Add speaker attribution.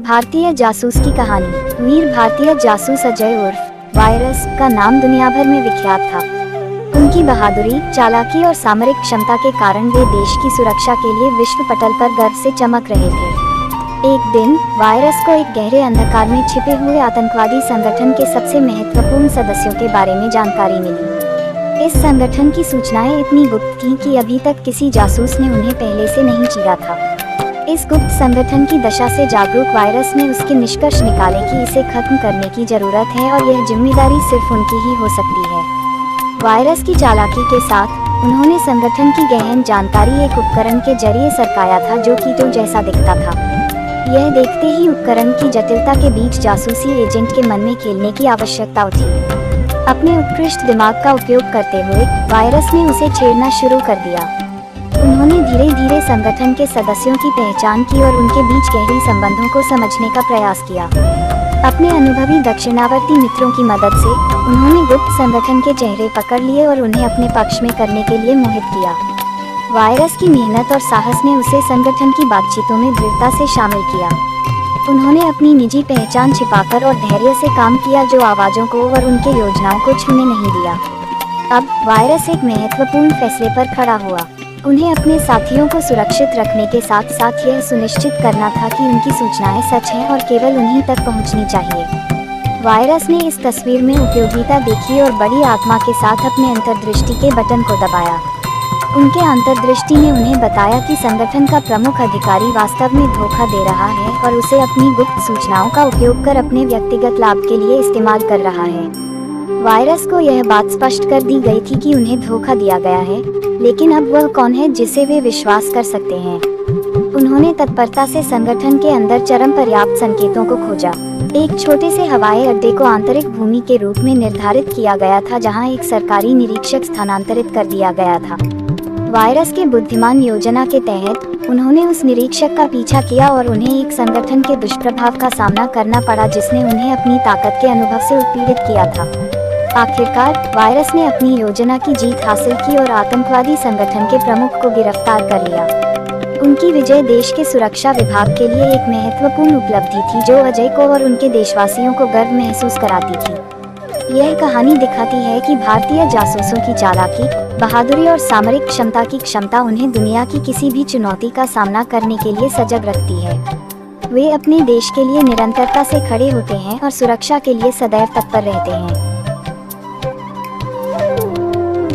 Speaker 1: भारतीय जासूस की कहानी। वीर भारतीय जासूस अजय उर्फ वायरस का नाम दुनिया भर में विख्यात था। उनकी बहादुरी, चालाकी और सामरिक क्षमता के कारण वे देश की सुरक्षा के लिए विश्व पटल पर गर्व से चमक रहे थे। एक दिन वायरस को एक गहरे अंधकार में छिपे हुए आतंकवादी संगठन के सबसे महत्वपूर्ण सदस्यों के बारे में जानकारी मिली। इस संगठन की सूचनाएं इतनी गुप्त थीं कि अभी तक किसी जासूस ने उन्हें पहले से नहीं चीरा था। इस गुप्त संगठन की दशा से जागरूक वायरस ने उसके निष्कर्ष निकाले कि इसे खत्म करने की जरूरत है और यह जिम्मेदारी सिर्फ उनकी ही हो सकती है। वायरस की चालाकी के साथ उन्होंने संगठन की गहन जानकारी एक उपकरण के जरिए सरकाया था जो कीटों जैसा दिखता था। यह देखते ही उपकरण की जटिलता के बीच जासूसी एजेंट के मन में खेलने की आवश्यकता उठी। अपने उत्कृष्ट दिमाग का उपयोग करते हुए वायरस ने उसे छेड़ना शुरू कर दिया। उन्होंने धीरे धीरे संगठन के सदस्यों की पहचान की और उनके बीच गहरी संबंधों को समझने का प्रयास किया। अपने अनुभवी दक्षिणावर्ती मित्रों की मदद से उन्होंने गुप्त संगठन के चेहरे पकड़ लिए और उन्हें अपने पक्ष में करने के लिए मोहित किया। वायरस की मेहनत और साहस ने उसे संगठन की बातचीतों में दृढ़ता से शामिल किया। उन्होंने अपनी निजी पहचान छिपाकर और धैर्य से काम किया, जो आवाजों को और उनके योजनाओं को छूने नहीं दिया। अब वायरस एक महत्वपूर्ण फैसले पर खड़ा हुआ। उन्हें अपने साथियों को सुरक्षित रखने के साथ साथ यह सुनिश्चित करना था कि उनकी सूचनाएं सच हैं और केवल उन्हीं तक पहुंचनी चाहिए। वायरस ने इस तस्वीर में उपयोगिता देखी और बड़ी आत्मा के साथ अपने अंतर्दृष्टि के बटन को दबाया। उनके अंतर्दृष्टि ने उन्हें बताया कि संगठन का प्रमुख अधिकारी वास्तव में धोखा दे रहा है और उसे अपनी गुप्त सूचनाओं का उपयोग कर अपने व्यक्तिगत लाभ के लिए इस्तेमाल कर रहा है। वायरस को यह बात स्पष्ट कर दी गई थी कि उन्हें धोखा दिया गया है, लेकिन अब वह कौन है जिसे वे विश्वास कर सकते हैं। उन्होंने तत्परता से संगठन के अंदर चरम पर्याप्त संकेतों को खोजा। एक छोटे से हवाई अड्डे को आंतरिक भूमि के रूप में निर्धारित किया गया था, जहां एक सरकारी निरीक्षक स्थानांतरित कर दिया गया था। वायरस के बुद्धिमान योजना के तहत उन्होंने उस निरीक्षक का पीछा किया और उन्हें एक संगठन के दुष्प्रभाव का सामना करना पड़ा जिसने उन्हें अपनी ताकत के अनुभव से उत्पीड़ित किया था। आखिरकार वायरस ने अपनी योजना की जीत हासिल की और आतंकवादी संगठन के प्रमुख को गिरफ्तार कर लिया। उनकी विजय देश के सुरक्षा विभाग के लिए एक महत्वपूर्ण उपलब्धि थी, जो अजय को और उनके देशवासियों को गर्व महसूस कराती थी। यह कहानी दिखाती है कि भारतीय जासूसों की चालाकी, बहादुरी और सामरिक क्षमता की क्षमता उन्हें दुनिया की किसी भी चुनौती का सामना करने के लिए सजग रखती है। वे अपने देश के लिए निरंतरता से खड़े होते हैं और सुरक्षा के लिए सदैव तत्पर रहते हैं।